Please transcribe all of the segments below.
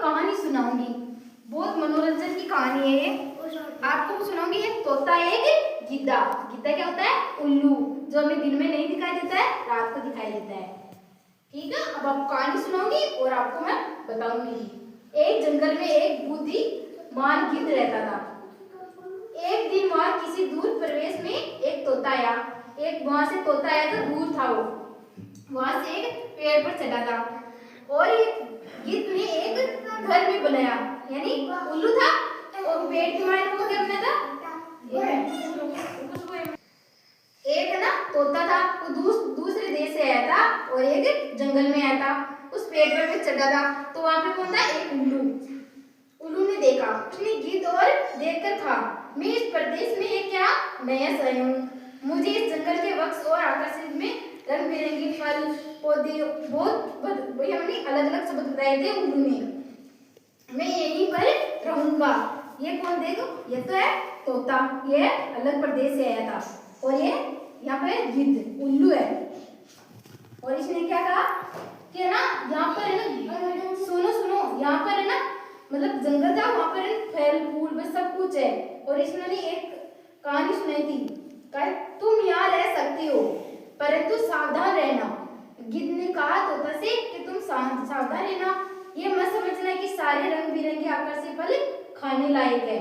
कहानी सुनाऊंगी। बहुत मनोरंजन की कहानी है ये। आपको सुनाऊंगी। एक तोता एक गिद्धा। गिद्धा क्या होता है? उल्लू, जो हमें दिन में नहीं दिखाई देता है, रात को दिखाई देता है। ठीक है, अब आपको कहानी सुनाऊंगी और आपको मैं बताऊंगी। एक जंगल में एक बुद्धिमान गिद्ध रहता था। एक दिन वहां किसी दूर प्रदेश में एक तोता आया। वहां से तोता आया तो दूर था वो, वहां से एक पेड़ पर चढ़ा था और गिद्ध ने एक घर में बनाया, यानी उल्लू था और पेड़ के बारे में क्या बना था? एक है ना तोता था, वो दूसरे देश से आया था और एक जंगल में आया था। उस पेड़ पर चढ़ा था तो वहां पे कौन था? एक उल्लू। उल्लू ने देखा, उसने गिद्ध और देखकर कहा, मैं इस प्रदेश में एक क्या नया से आया हूँ। मुझे इस जंगल के वृक्ष और आकर्षित में रंग बिरंगे फल पौधे बहुत हमने अलग अलग शब्द बताए थे उल्लू ने। मैं यहीं पर रहूंगा। ये कौन? देखो, ये तो है तोता, ये अलग प्रदेश से आया था और ये यहाँ पे गिद्ध उल्लू है। और इसने क्या कहा कि ना यहाँ पर है ना, सुनो सुनो, यहाँ पर है ना, मतलब जंगल था, वहां पर फल फूल बस सब कुछ है। और इसने एक कहानी सुनाई थी, तुम यहाँ रह सकते हो परंतु सावधान रहना। गिद्ध ने कहा तोता से कि तुम सावधान रहना, ये मत समझना कि सारे रंग बिरंगे आकर्षक फल खाने लायक है।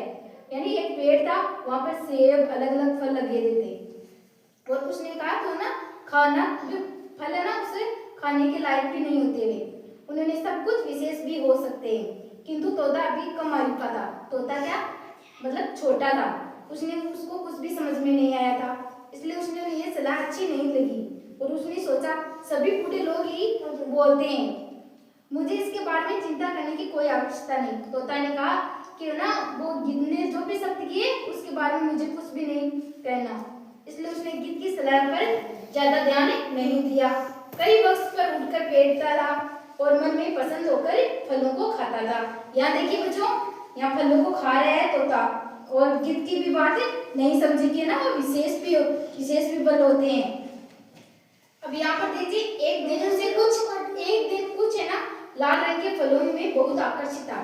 यानी एक पेड़ था, वहां पर सेब अलग अलग फल लगे थे और उसने कहा तो ना खाना जो फल है ना उसे खाने के लायक भी नहीं होते वे, उन्होंने सब कुछ विशेष भी हो सकते हैं। किंतु तोता अभी कम आयु का था। तोता क्या मतलब छोटा था, उसको कुछ भी समझ में नहीं आया था, इसलिए उसने ये सलाह अच्छी नहीं लगी और उसने सोचा सभी बूढ़े लोग ही बोलते हैं, मुझे इसके बारे में चिंता करने की कोई आवश्यकता नहीं। तोता ने कहा कि ना वो गिद्ध ने जो भी शब्द किए उसके बारे में मुझे कुछ भी नहीं कहना। इसलिए उसने गिद्ध की सलाह पर ज्यादा ध्यान नहीं दिया। कई वक्त पर उठकर बैठता रहा और मन में पसंद होकर फलों को खाता था। यहाँ देखिए बच्चों, यहाँ फलों को खा रहा है तोता और गिद्ध की भी बात नहीं समझी कि ना वो विशेष भी बल होते हैं। अब यहाँ पर देखिए एक दिन कुछ है ना लाल रंग के फलों में बहुत आकर्षित था,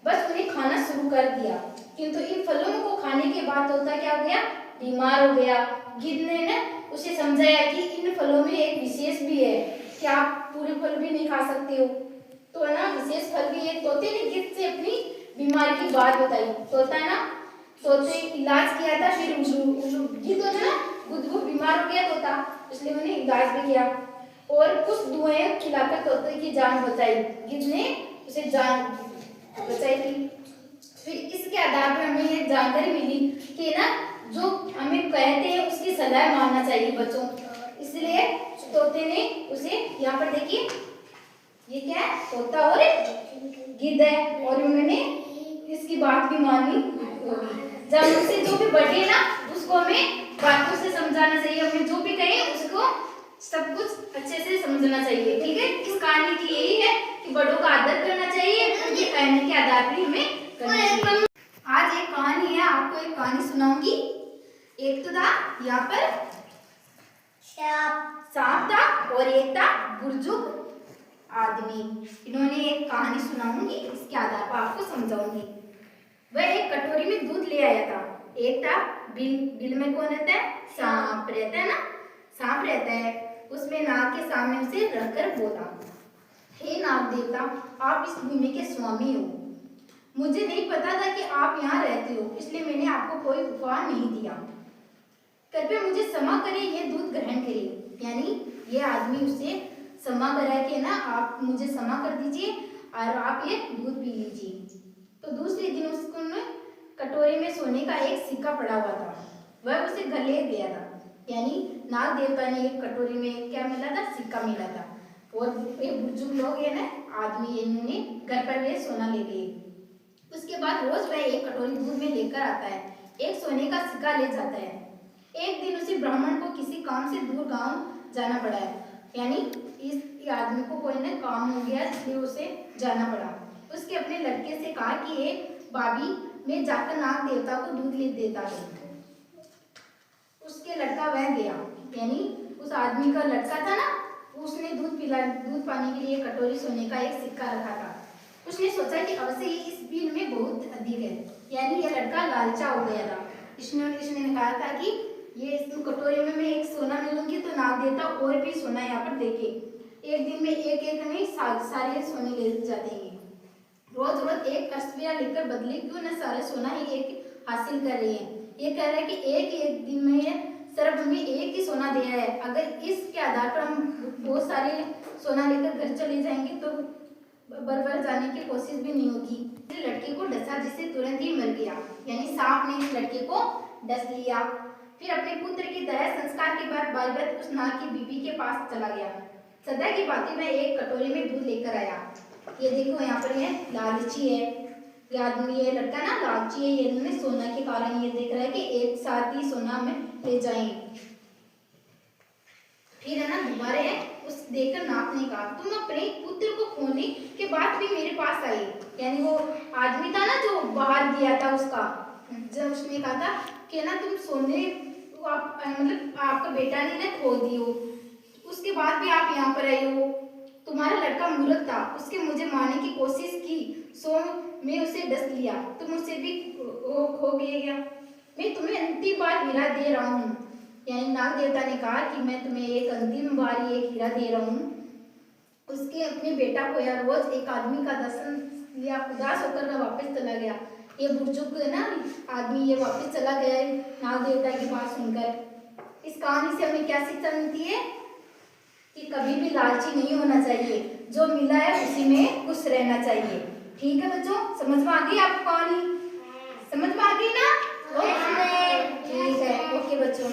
बस उन्हें खाना शुरू कर दिया। किंतु इन फलों को खाने के बाद तोता क्या हो गया? बीमार हो गया। गिद्ध ने ना उसे समझाया कि इन फलों में एक विशेष भी है कि आप पूरे फल भी नहीं खा सकते हो, तो है ना विशेष फल भी है। तोते ने गिद्ध से अपनी बीमारी की बात बताई। तोता है ना तोते इलाज किया था, फिर गिद्ध है ना गुदगुद बीमार हो गया तोता, इसलिए उन्हें इलाज भी किया और कुछ दुआएं खिलाकर तोते की जान बचाई। गिद्ध ने उसे जान बचाई थी। फिर इसके आधार पर हमें ये जानकारी मिली कि ना जो हमें कहते हैं उसकी सलाह मानना चाहिए बच्चों। इसलिए तोते ने उसे, यहाँ पर देखिए ये क्या है? तोता और गिद्ध है और उन्होंने इसकी बात भी माननी होगी। जब उससे जो भी बढ़े ना उसको हमें बातों से समझाना चाहिए, हमें जो भी कहे उसको सब कुछ अच्छे से समझना चाहिए। ठीक है, इस कहानी की यही है कि बड़ों का आदर करना चाहिए, उनके कहने के आधार पर हमें करना चाहिए। आज एक कहानी है, आपको एक कहानी सुनाऊंगी। एक तो था यहाँ पर सांप था और एक था बुजुर्ग आदमी। इन्होंने एक कहानी सुनाऊंगी, इसके आधार पर आपको समझाऊंगी। वह एक कटोरी में दूध ले आया था। एक था बिल में कौन रहता है? सांप रहता है ना, सांप रहता है। उसमें नाग के सामने उसे रखकर बोला, हे नाग देवता, आप इस भूमि के स्वामी हो। मुझे नहीं पता था कि आप यहाँ रहते हो, इसलिए मैंने आपको कोई उपहार नहीं दिया। कृपया मुझे क्षमा करें, ये दूध ग्रहण करिए। यानी ये आदमी उसे क्षमा करा कि ना आप मुझे क्षमा कर दीजिए और आप ये दूध पी लीजिए। तो दूसरे दिन उसको कटोरे में सोने का एक सिक्का पड़ा हुआ था, वह उसे घर ले गया था। यानी नाग देवता ने एक कटोरी में क्या मिला था? सिक्का मिला था और ये बुजुर्ग लोग है ना आदमी, इन्होंने घर पर वे सोना ले गए। उसके बाद रोज वह एक कटोरी दूध में लेकर आता है, एक सोने का सिक्का ले जाता है। एक दिन उसी ब्राह्मण को किसी काम से दूर गांव जाना पड़ा है, यानी इस आदमी को कोई ना काम हो गया इसलिए उसे जाना पड़ा। उसके अपने लड़के से कहा कि एक भाभी मैं जाकर नाग देवता को दूध ले देता हूँ। उसके लड़का वह गया, यानी उस आदमी का लड़का था ना, उसने दूध पाने के लिए कटोरी सोने का एक सिक्का रखा था। उसने सोचा कि अवश्य ये इस बिल में बहुत अधिक है, यानी ये लड़का लालचा हो गया था। इसने कहा था कि ये इस कटोरी में मैं एक सोना मिलूंगी तो नाग देवता और भी सोना यहाँ पर देके एक दिन में एक एक नहीं सारे सोने ले जाते हैं। रोज रोज एक कस्बिया लेकर बदले क्यों न सारे सोना ही एक हासिल कर रहे हैं। ये कह रहा है कि एक दिन में सिर्फ हमें एक ही सोना दे रहा है, अगर इसके आधार पर हम बहुत सारे सोना लेकर घर चले जाएंगे तो बरबर जाने की कोशिश भी नहीं होगी। लड़के को डसा जिससे तुरंत ही मर गया, यानी सांप ने इस लड़के को डस लिया। फिर अपने पुत्र की दया संस्कार के बाद बालव्रत उस नाग की बीबी के पास चला गया। सदा की बातें मैं एक कटोरी में दूध लेकर आया। ये देखो यहाँ पर ये लालची है, ये आदमी ये लड़का ना लालची है, ये इन्होंने सोना के कारण ये देख रहा है कि एक साथ ही सोना में ले जाएंगे। फिर है ना दोबारा है उस देखकर नाग ने कहा तुम अपने पुत्र को खोने के बाद भी मेरे पास आई, यानी वो आदमी था ना जो बाहर गया था उसका, जब उसने कहा था कि ना तुम सोने मतलब आपका बेटा ने ना खो दियो, उसके बाद भी आप यहाँ पर आए हो। तुम्हारा लड़का मूर्ख था, उसके मुझे मारने की कोशिश की, सो मैं उसे डस लिया, तुम उसे भी खो गया। मैं तुम्हें अंतिम बार हीरा दे रहा हूँ, यानी नाग देवता ने कहा कि मैं तुम्हें एक अंतिम बार एक हीरा दे रहा हूँ। उसके अपने बेटा को या रोज एक आदमी का दर्शन लिया, उदास होकर वह वापस चला गया। ये बुजुर्ग है ना आदमी, ये वापस चला गया नाग देवता की बात सुनकर। इस कहानी से हमें क्या शिक्षा मिलती है कि कभी भी लालची नहीं होना चाहिए, जो मिला है उसी में खुश रहना चाहिए। ठीक है बच्चों, समझ में आ गई आपको कहानी? समझ में आ गई ना? ठीक है, ओके बच्चों।